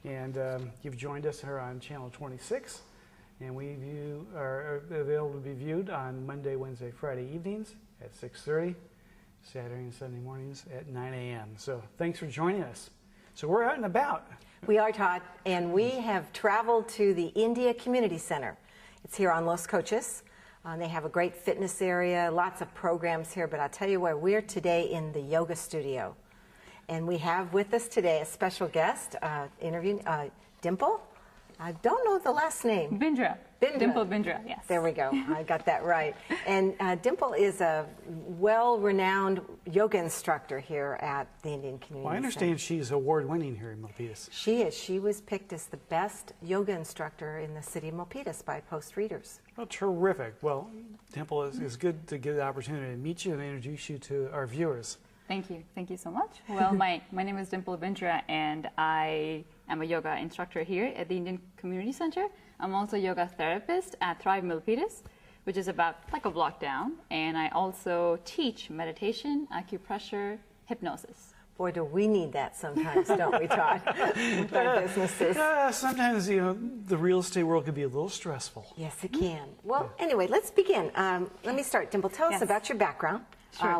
And you've joined us here on Channel 26. And we are available to be viewed on Monday, Wednesday, Friday evenings at 6:30, Saturday and Sunday mornings at 9 a.m. So thanks for joining us. So we're out and about. We are, Todd, and we have traveled to the India Community Center. It's here on Los Coches. They have a great fitness area, lots of programs here, but I'll tell you what, we're today in the yoga studio. And we have with us today a special guest, interviewing Dimple. I don't know the last name. Bindra. Dimple Bindra, yes. There we go. I got that right. And Dimple is a well-renowned yoga instructor here at the Indian Community Center. Well, I understand she's award-winning here in Milpitas. She is. She was picked as the best yoga instructor in the city of Milpitas by Post readers. Well, terrific. Well, Dimple, it's good to get the opportunity to meet you and introduce you to our viewers. Thank you. Thank you so much. Well, my name is Dimple Bindra, and I am a yoga instructor here at the Indian Community Center. I'm also a yoga therapist at Thrive Milpitas, which is about like a block down. And I also teach meditation, acupressure, hypnosis. Boy, do we need that sometimes, don't we, Todd, with our businesses? Sometimes, you know, the real estate world can be a little stressful. Yes, it can. Well, anyway, let's begin. Let me start. Dimple, tell us about your background,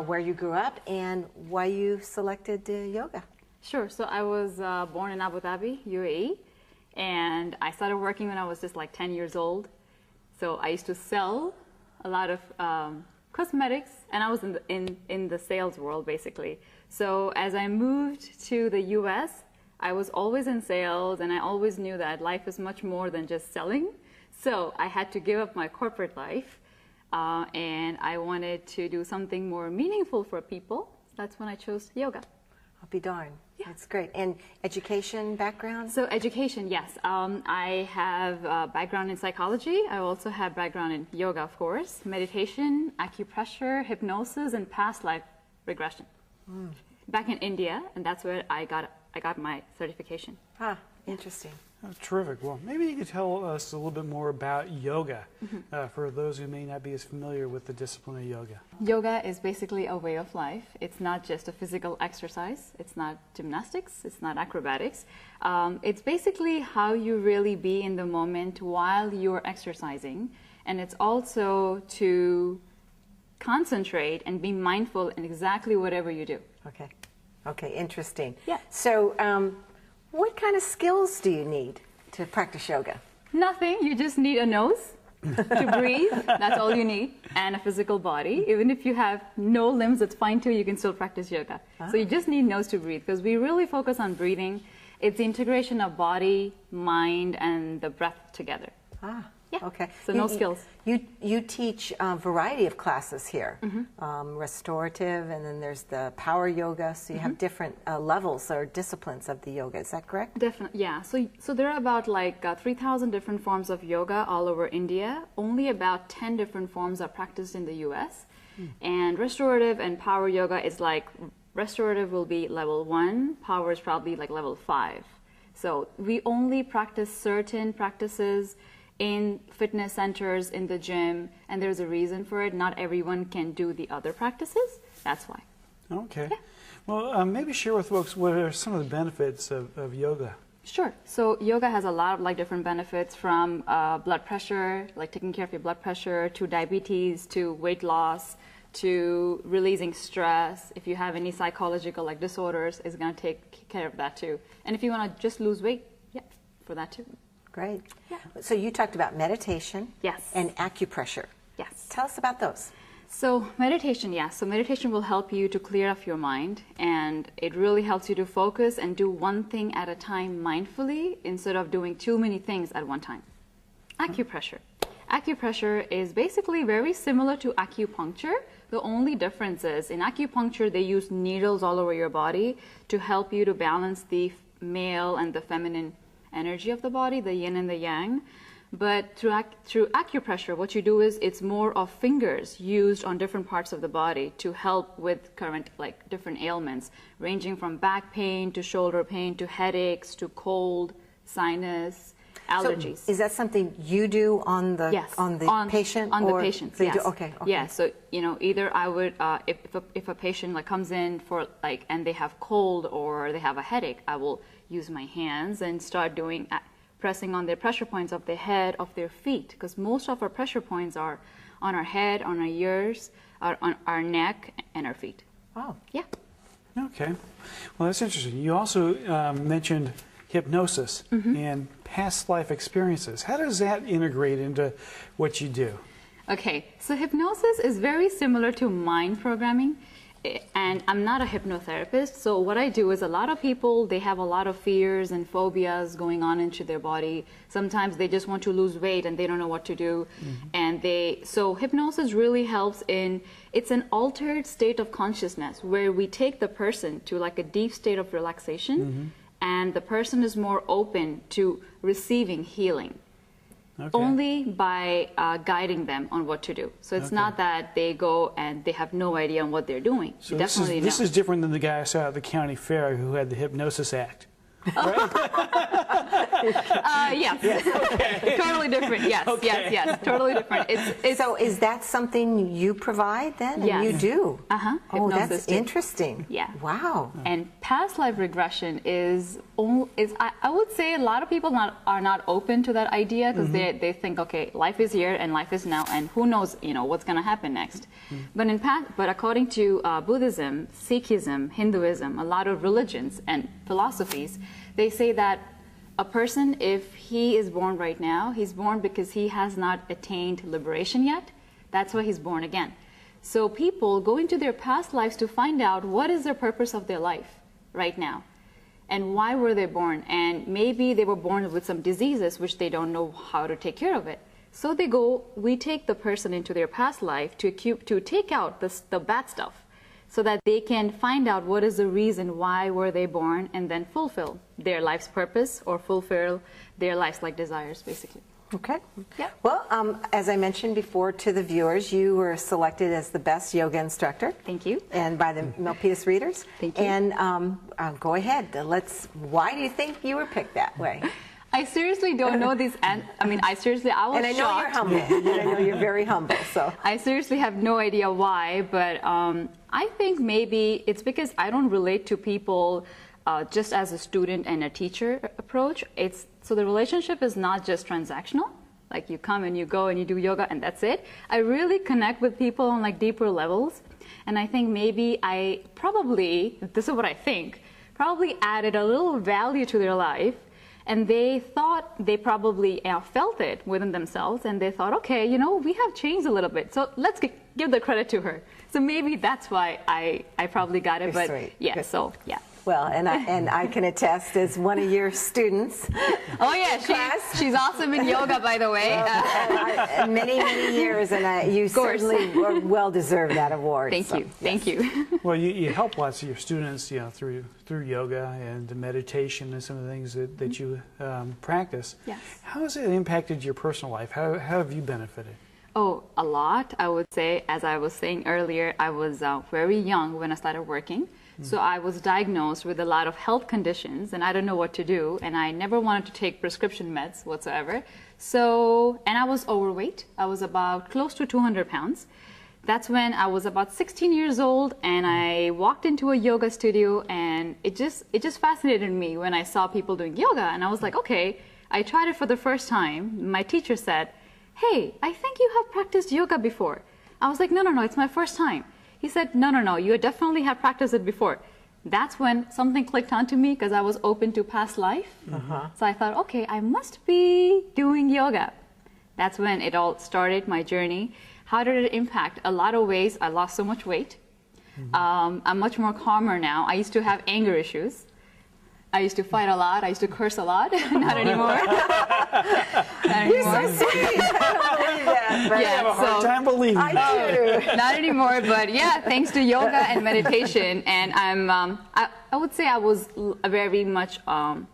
where you grew up, and why you selected yoga. Sure. So I was born in Abu Dhabi, UAE, and I started working when I was just like 10 years old. So I used to sell a lot of cosmetics, and I was in the sales world, basically. So as I moved to the U.S., I was always in sales, and I always knew that life is much more than just selling. So I had to give up my corporate life, and I wanted to do something more meaningful for people. That's when I chose yoga. I'll be darned. Yeah. That's great. And education background? So education, yes. I have a background in psychology. I also have background in yoga, of course, meditation, acupressure, hypnosis, and past life regression. Back in India, and that's where I got my certification. Ah, interesting. Oh, terrific. Well, maybe you could tell us a little bit more about yoga for those who may not be as familiar with the discipline of yoga. Yoga is basically a way of life. It's not just a physical exercise. It's not gymnastics. It's not acrobatics. It's basically how you really be in the moment while you're exercising. And it's also to concentrate and be mindful in exactly whatever you do. Okay. Okay, interesting. Yeah. So, what kind of skills do you need to practice yoga? Nothing. You just need a nose to breathe. That's all you need. And a physical body. Even if you have no limbs, it's fine too. You can still practice yoga. So you just need nose to breathe, because we really focus on breathing. It's the integration of body, mind, and the breath together. Ah, yeah. Okay. So no skills. You teach a variety of classes here, restorative, and then there's the power yoga. So you have different levels or disciplines of the yoga. Is that correct? Definitely, yeah. So there are about like 3,000 different forms of yoga all over India. Only about 10 different forms are practiced in the U.S. And restorative and power yoga is like, restorative will be level 1, power is probably like level 5. So we only practice certain practices in fitness centers, in the gym, and there's a reason for it. Not everyone can do the other practices. That's why. Okay. Yeah. Well, maybe share with folks what are some of the benefits of yoga. Sure. So yoga has a lot of like different benefits, from blood pressure, like taking care of your blood pressure, to diabetes, to weight loss, to releasing stress. If you have any psychological like disorders, it's going to take care of that too. And if you want to just lose weight, yeah, for that too. Great. Yeah. So you talked about meditation. Yes. And acupressure. Yes. Tell us about those. So meditation, yes. So meditation will help you to clear up your mind, and it really helps you to focus and do one thing at a time mindfully instead of doing too many things at one time. Acupressure. Acupressure is basically very similar to acupuncture. The only difference is in acupuncture, they use needles all over your body to help you to balance the male and the feminine energy of the body, the yin and the yang. But through acupressure, what you do is it's more of fingers used on different parts of the body to help with current, like different ailments, ranging from back pain to shoulder pain to headaches to cold, sinus, allergies. So is that something you do on the Yes, patient? On or the patients, they yes. do? Okay. Yeah, so either I would, if a patient comes in for and they have cold or they have a headache, I will use my hands and start doing pressing on their pressure points of their head, of their feet, because most of our pressure points are on our head, on our ears, on our neck, and our feet. Oh. Yeah. Okay. Well, that's interesting. You also mentioned hypnosis and past life experiences. How does that integrate into what you do? Okay, so hypnosis is very similar to mind programming, and I'm not a hypnotherapist, so what I do is a lot of people, they have a lot of fears and phobias going on into their body. Sometimes they just want to lose weight and they don't know what to do, and so hypnosis really helps it's an altered state of consciousness where we take the person to like a deep state of relaxation, and the person is more open to receiving healing. Okay. Only by guiding them on what to do. So it's not that they go and they have no idea on what they're doing. So Definitely this is different than the guy I saw at the county fair who had the hypnosis act. Right? Yes. Okay. Totally different. Yes. Okay. Yes. Totally different. So is that something you provide then? And Yes. you do? Uh-huh. Oh, that's Hypnosis too. interesting. Yeah. Wow. And past life regression is I would say a lot of people are not open to that idea because they think, okay, life is here and life is now, and who knows what's going to happen next. But according to Buddhism, Sikhism, Hinduism, a lot of religions and philosophies, they say that a person, if he is born right now, he's born because he has not attained liberation yet. That's why he's born again. So people go into their past lives to find out what is the purpose of their life right now and why were they born. And maybe they were born with some diseases which they don't know how to take care of it. So we take the person into their past life to take out the bad stuff, so that they can find out what is the reason why were they born, and then fulfill their life's purpose or fulfill their life's desires, basically. Okay. Yeah. Well, as I mentioned before to the viewers, you were selected as the best yoga instructor. Thank you. And by the Milpitas readers. Thank you. And go ahead. Why do you think you were picked that way? I seriously don't know these. I was And I know shocked. you're humble. And I know you're very humble. So I seriously have no idea why, but I think maybe it's because I don't relate to people just as a student and a teacher approach. So the relationship is not just transactional, like you come and you go and you do yoga and that's it. I really connect with people on deeper levels, and I think maybe this is what I think, probably added a little value to their life. And they probably felt it within themselves, and they thought, okay, we have changed a little bit, so let's give the credit to her. So maybe that's why I probably got it. You're but sweet. yeah, Good. so yeah. well, and I can attest as one of your students. Oh yeah, she's awesome in yoga, by the way. Many years, and you certainly were well deserved that award. Thank you. Well, you help lots of your students, through yoga and the meditation and some of the things that you practice. Yes. How has it impacted your personal life? How have you benefited? Oh, a lot, I would say. As I was saying earlier, I was very young when I started working. So I was diagnosed with a lot of health conditions, and I didn't know what to do, and I never wanted to take prescription meds whatsoever. And I was overweight. I was about close to 200 pounds. That's when I was about 16 years old, and I walked into a yoga studio, and it just fascinated me when I saw people doing yoga, and I was like, okay. I tried it for the first time. My teacher said, hey, I think you have practiced yoga before. I was like, no, it's my first time. He said, no, you definitely have practiced it before. That's when something clicked onto me, because I was open to past life. So I thought, okay, I must be doing yoga. That's when it all started, my journey. How did it impact? A lot of ways. I lost so much weight. I'm much more calmer now. I used to have anger issues. I used to fight a lot. I used to curse a lot. Not anymore. You're so sweet. I don't believe that. But I have a hard time believing I do. Not anymore, but yeah, thanks to yoga and meditation. And I would say I was very much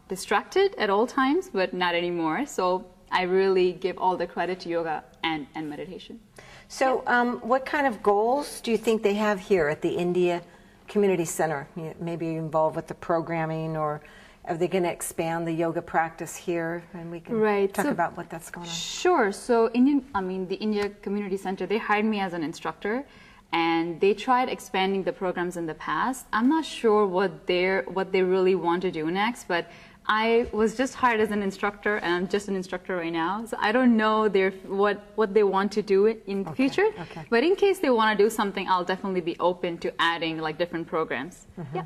distracted at all times, but not anymore. So I really give all the credit to yoga and meditation. So what kind of goals do you think they have here at the India Community Center? Maybe you're involved with the programming, or Are they going to expand the yoga practice here? And we can Right. talk So- about what that's going on. Sure. So the India Community Center, they hired me as an instructor, and they tried expanding the programs in the past. I'm not sure what they really want to do next, but I was just hired as an instructor, and I'm just an instructor right now. So I don't know what they want to do in the future. Okay. But in case they want to do something, I'll definitely be open to adding like different programs. Yeah.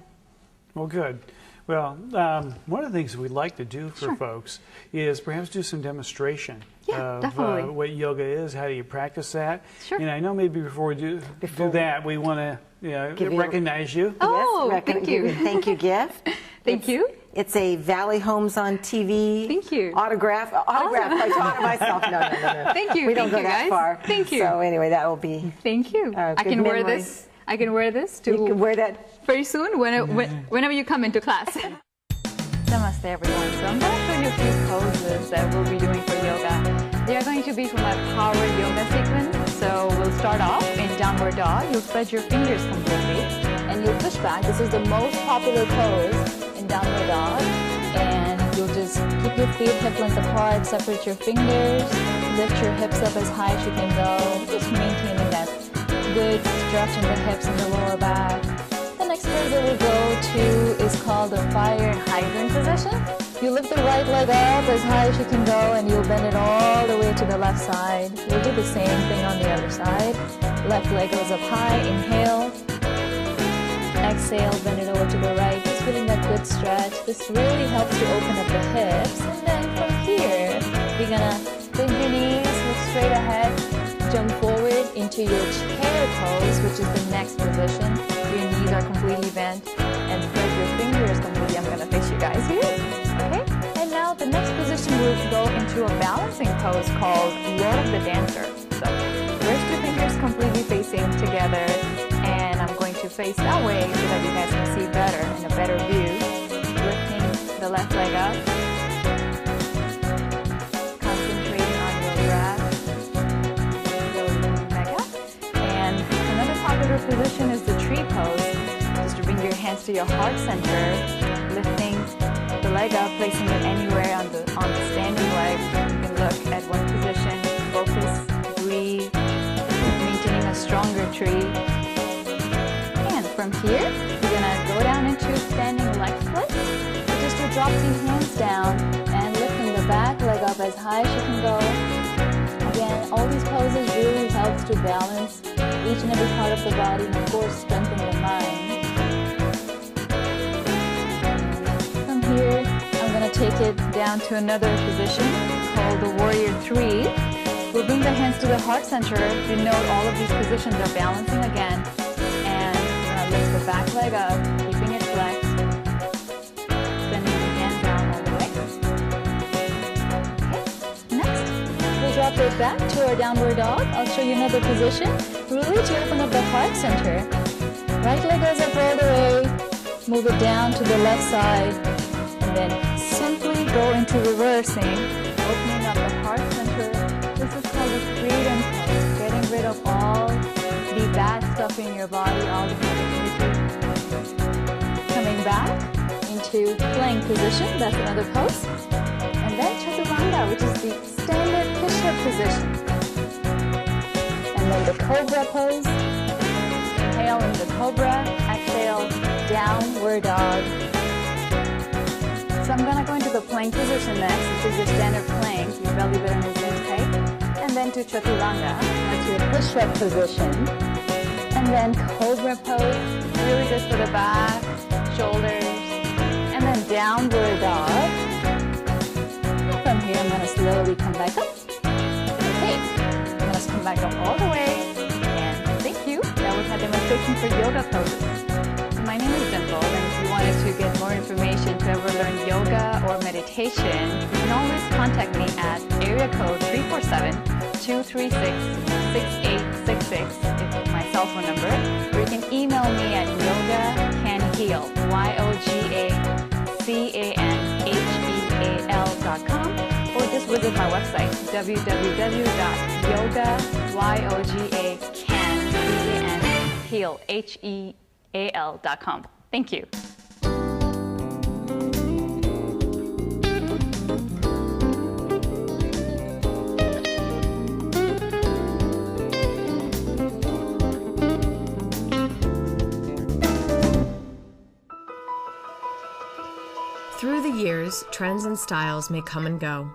Well, good. Well, one of the things we'd like to do for folks is perhaps do some demonstration Yeah, of definitely. what yoga is, how do you practice that. Sure. And I know maybe before we do that, we want to Give you a- recognize you. Oh, Yes, thank you. Thank you gift. Thank you. It's a Valley Homes on TV. Thank you. Autograph. I taught it myself. No. Thank you. We don't Thank go you, that guys. far. Thank you. So anyway, that will be. Thank you. I good can wear memory. this. I can wear this to You can wear that. very soon whenever you come into class. Namaste everyone. So I'm going to show you a few poses that we'll be doing for yoga. They are going to be from my power yoga sequence. So we'll start off in downward dog. You'll spread your fingers completely and you'll push back. This is the most popular pose in downward dog. And you'll just keep your feet hip length apart, separate your fingers, lift your hips up as high as you can go, just maintaining that good stretch in the hips and the lower back. The next pose that we'll go to is called the fire hydrant position. You lift the right leg up as high as you can go and you'll bend it all the way to the left side. We'll do the same thing on the other side. Left leg goes up high, inhale. Exhale, bend it over to the right, just feeling that good stretch. This really helps to open up the hips. And then from here, you're gonna bend your knees, look straight ahead, jump forward into your chair pose, which is the next position. Your knees are completely bent and spread your fingers completely. I'm gonna face you guys here, okay? And now the next position will go into a balancing pose called Lord of the Dancer. So first your fingers completely facing together, and I'm going to face that way so that you guys can see better in a better view. Lifting the left leg up, concentrating on your breath. And another popular position is the tree pose. Just to bring your hands to your heart center, lifting the leg up, placing it anywhere on the standing leg. You can look at one position, focus, breathe, maintaining a stronger tree. And from here, you're gonna go down into standing leg split. So just to drop the hands down and lifting the back leg up as high as you can go. Again, all these poses really helps to balance each and every part of the body and of course strengthen the mind. From here, I'm going to take it down to another position called the Warrior 3. We'll bring the hands to the heart center. You note all of these positions are balancing again. And we're going to lift the back leg up, keeping it flexed. Bending the hand down all the way. Okay, next. We'll drop it back to our downward dog. I'll show you another position. Really to open up the heart center. Right leg goes up all the way. Move it down to the left side. And then simply go into reversing. Opening up the heart center. This is called the freedom pose. Getting rid of all the bad stuff in your body, all the negativity. Coming back into plank position. That's another pose. And then chaturanga, which is the standard push-up position. And then the cobra pose. Inhale in the cobra, exhale, downward dog. So I'm gonna go into the plank position next, which is the standard plank. Your belly button is in tight. And then to chaturanga, that's your push-up position. And then cobra pose, really good for the back, shoulders. And then downward dog. From here, I'm gonna slowly come back up. Okay, I'm gonna come back up all the way. And thank you. That was my demonstration for yoga poses. So my name is Dimple, and if you wanted to get more information to ever learn yoga or meditation, you can always contact me at area code 347-236-6866. It's my cell phone number. Or you can email me at yogacanheal, yogacanheal.com, or just visit my website, www.yogacanheal.com. Thank you. years, trends and styles may come and go,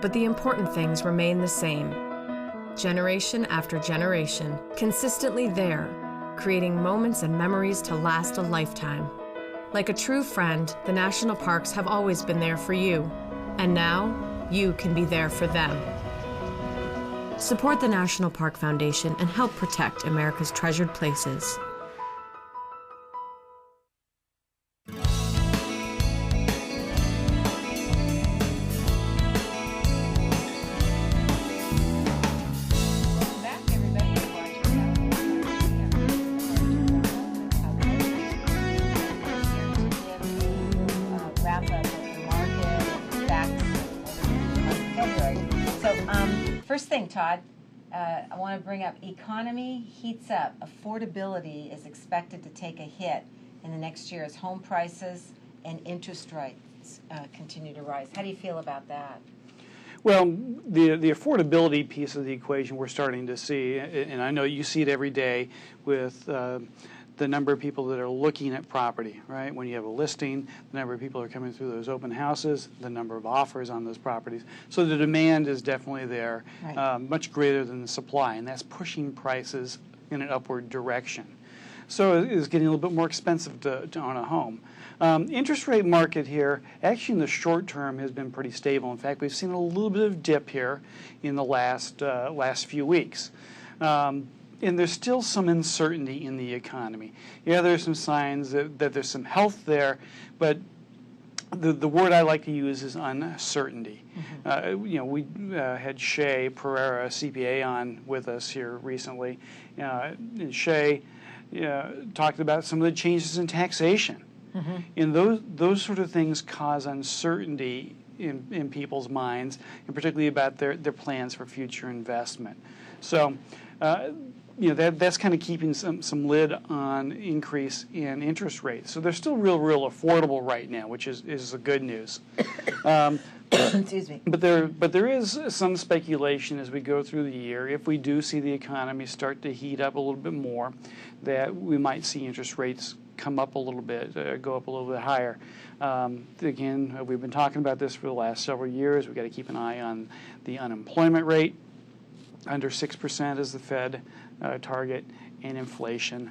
but the important things remain the same. Generation after generation, consistently there, creating moments and memories to last a lifetime. Like a true friend, the national parks have always been there for you, and now you can be there for them. Support the National Park Foundation and help protect America's treasured places. First thing, Todd, I want to bring up economy heats up. Affordability is expected to take a hit in the next year as home prices and interest rates continue to rise. How do you feel about that? Well, the affordability piece of the equation we're starting to see, and I know you see it every day with the number of people that are looking at property, right? When you have a listing, the number of people are coming through those open houses, the number of offers on those properties. So the demand is definitely there, right. Much greater than the supply, and that's pushing prices in an upward direction. So it's getting a little bit more expensive to own a home. Interest rate market here, actually in the short term, has been pretty stable. In fact, we've seen a little bit of dip here in the last few weeks. And there's still some uncertainty in the economy. Yeah, there's some signs that there's some health there, but the word I like to use is uncertainty. Mm-hmm. We had Shay Pereira, CPA, on with us here recently. And Shay talked about some of the changes in taxation. Mm-hmm. And those sort of things cause uncertainty in people's minds, and particularly about their plans for future investment. So that's kind of keeping some lid on increase in interest rates. So they're still real affordable right now, which is the good news. Excuse me. But there is some speculation as we go through the year, if we do see the economy start to heat up a little bit more, that we might see interest rates come up a little bit, go up a little bit higher. Again, we've been talking about this for the last several years. We've got to keep an eye on the unemployment rate. Under 6% is the Fed target, and inflation,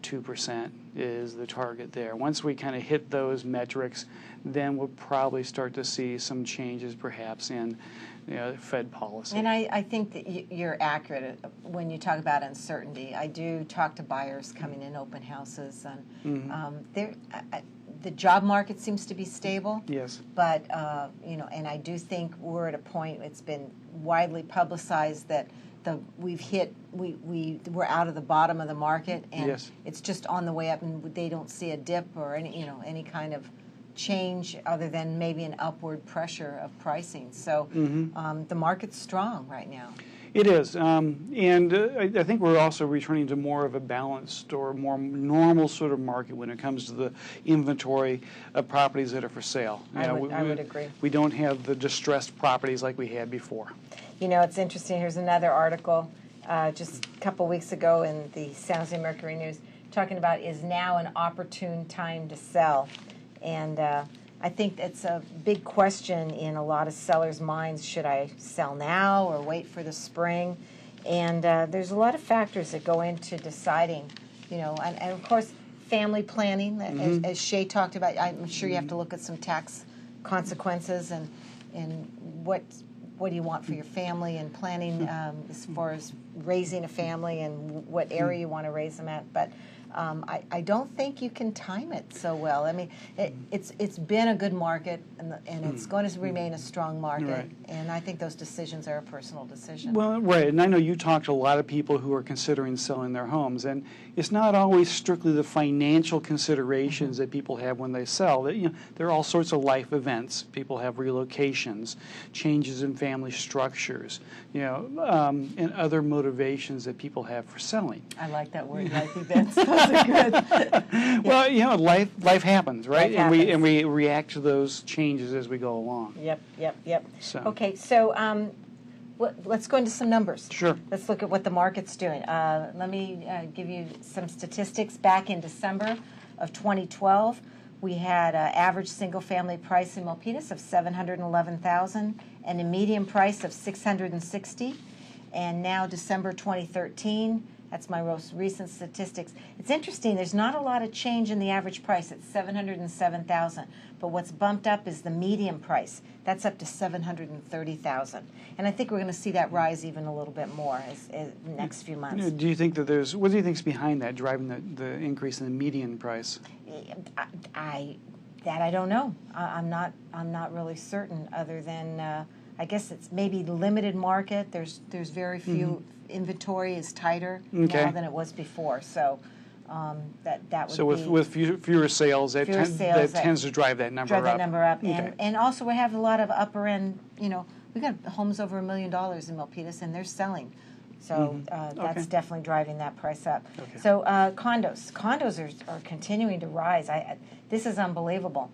2% is the target there. Once we kind of hit those metrics, then we'll probably start to see some changes perhaps in Fed policy. And I think that you're accurate when you talk about uncertainty. I do talk to buyers coming in open houses, and mm-hmm. The job market seems to be stable. Yes. But and I do think we're at a point. It's been widely publicized that we're out of the bottom of the market, and yes. It's just on the way up, and they don't see a dip or any kind of change other than maybe an upward pressure of pricing. So mm-hmm. The market's strong right now. It is, and I think we're also returning to more of a balanced or more normal sort of market when it comes to the inventory of properties that are for sale. I would agree. We don't have the distressed properties like we had before. It's interesting. Here's another article just a couple weeks ago in the San Jose Mercury News talking about is now an opportune time to sell. And I think it's a big question in a lot of sellers' minds. Should I sell now or wait for the spring? And there's a lot of factors that go into deciding, and of course, family planning, mm-hmm. as Shay talked about. I'm sure you have to look at some tax consequences and what do you want for your family and planning as far as raising a family and what area you want to raise them at. But I don't think you can time it so well. I mean, it's been a good market, and it's going to remain a strong market. Right. And I think those decisions are a personal decision. Well, right, and I know you talk to a lot of people who are considering selling their homes, and it's not always strictly the financial considerations that people have when they sell. There are all sorts of life events. People have relocations, changes in family structures, and other motivations that people have for selling. I like that word, life events. Those are good. Well, life happens, right? Life happens. And we react to those changes as we go along. Yep. So. Okay, so let's go into some numbers. Sure. Let's look at what the market's doing. Let me give you some statistics. Back in December of 2012, We had an average single-family price in Milpitas of $711,000 and a median price of $660,000. And now December 2013, that's my most recent statistics. It's interesting, there's not a lot of change in the average price. It's $707,000. But what's bumped up is the median price. That's up to $730,000. And I think we're going to see that rise even a little bit more as the next few months. Do you think that what do you think's behind that, driving the increase in the median price? I don't know. I'm not really certain, other than I guess it's maybe limited market. There's very few. Inventory is tighter now than it was before, so that would so with fewer sales, that tends to drive that number up. And also we have a lot of upper end. You know, we got homes over $1 million in Milpitas, and they're selling. So that's definitely driving that price up. Okay. So condos are continuing to rise. This is unbelievable.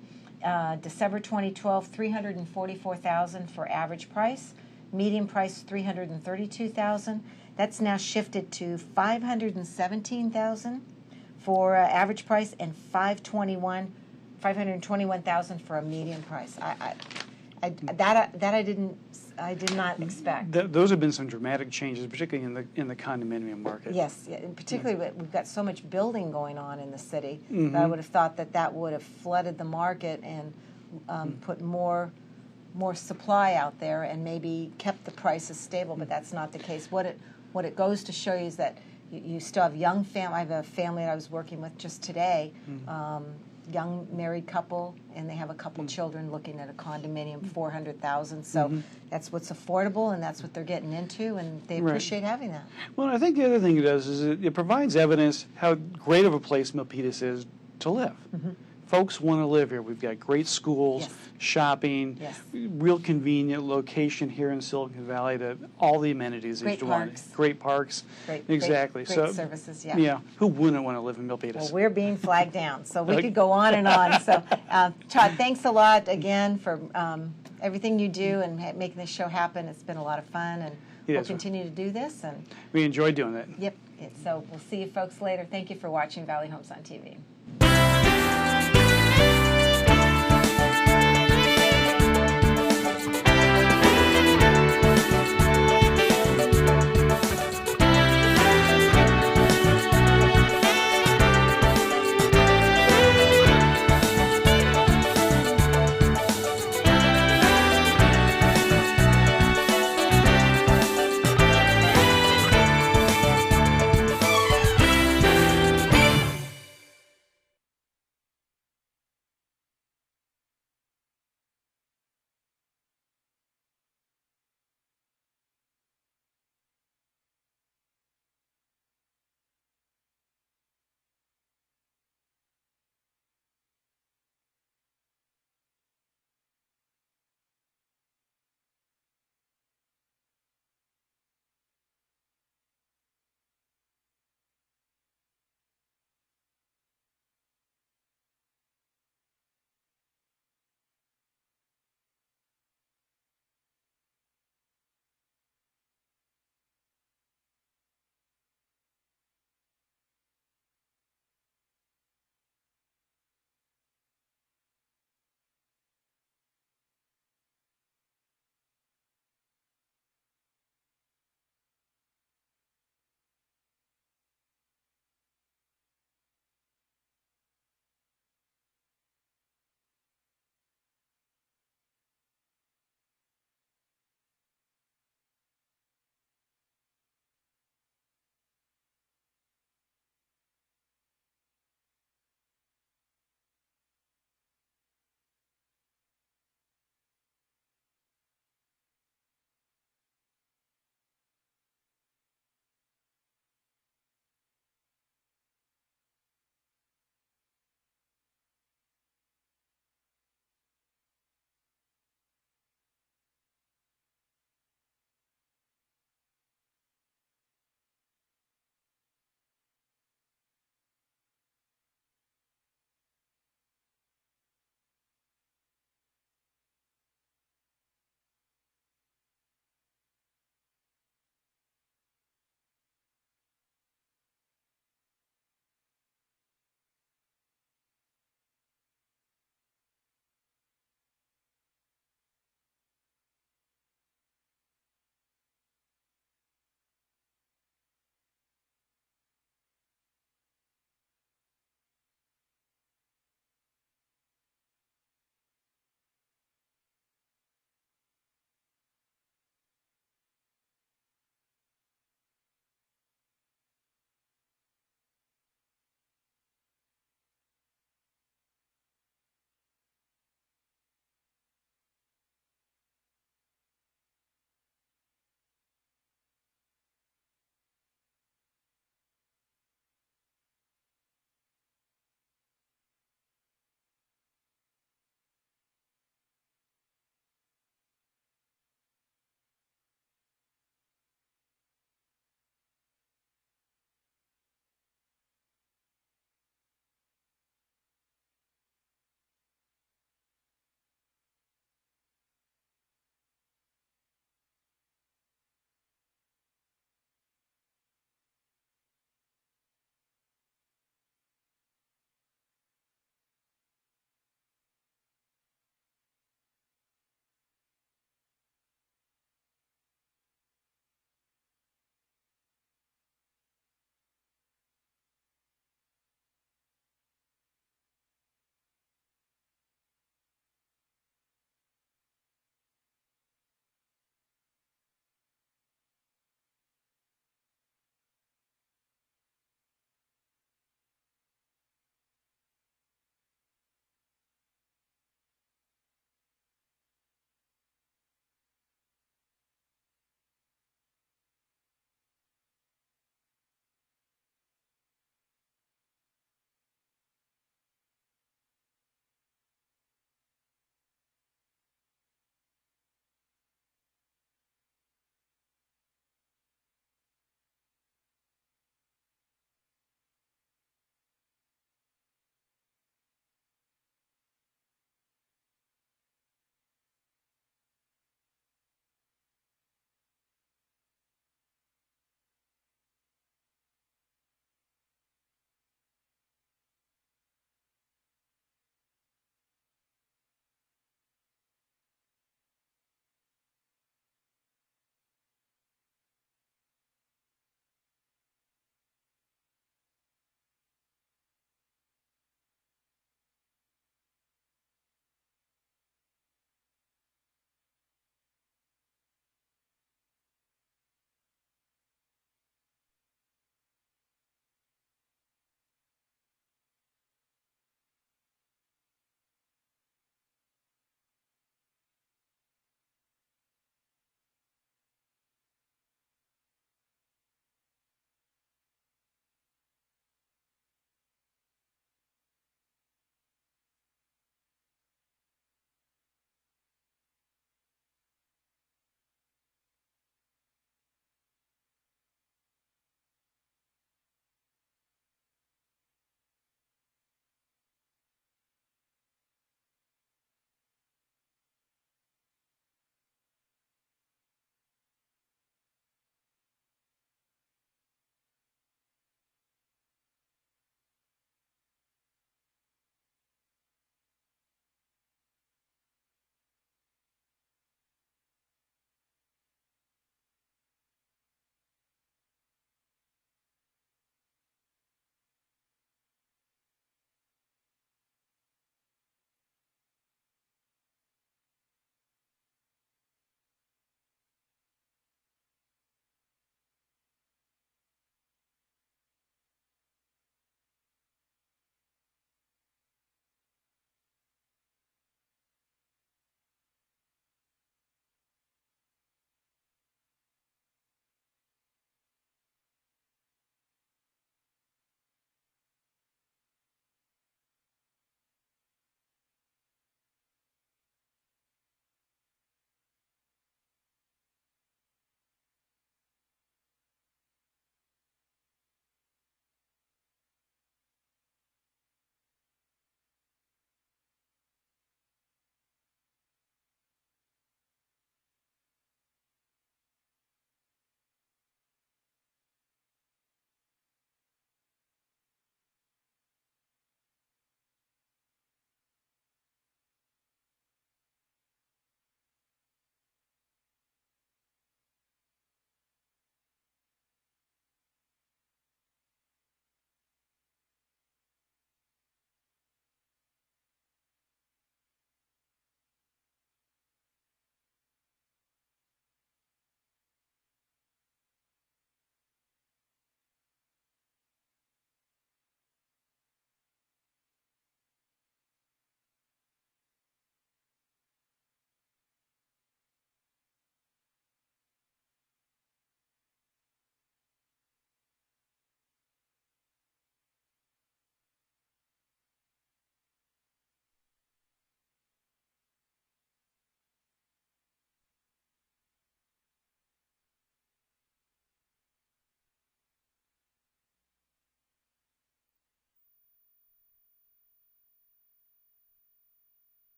December 2012, $344,000 for average price. Median price $332,000. That's now shifted to $517,000 for average price and $521,000 for a median price. I did not expect. Those have been some dramatic changes, particularly in the condominium market. Yes, and particularly we've got so much building going on in the city that I would have thought that would have flooded the market and put more supply out there and maybe kept the prices stable, but that's not the case. What it goes to show you is that you still have young family. I have a family that I was working with just today, young married couple, and they have a couple children looking at a condominium, $400,000. So that's what's affordable, and that's what they're getting into, and they appreciate having that. Well, I think the other thing it does is it provides evidence how great of a place Milpitas is to live. Folks want to live here. We've got great schools, shopping, real convenient location here in Silicon Valley to all the amenities that you want. Great parks. Exactly. Great services, Yeah. Who wouldn't want to live in Milpitas? Well, we're being flagged down, so we could go on and on. So, Todd, thanks a lot again for everything you do and making this show happen. It's been a lot of fun, and we'll continue to do this. And we enjoy doing it. Yep. So we'll see you folks later. Thank you for watching Valley Homes on TV.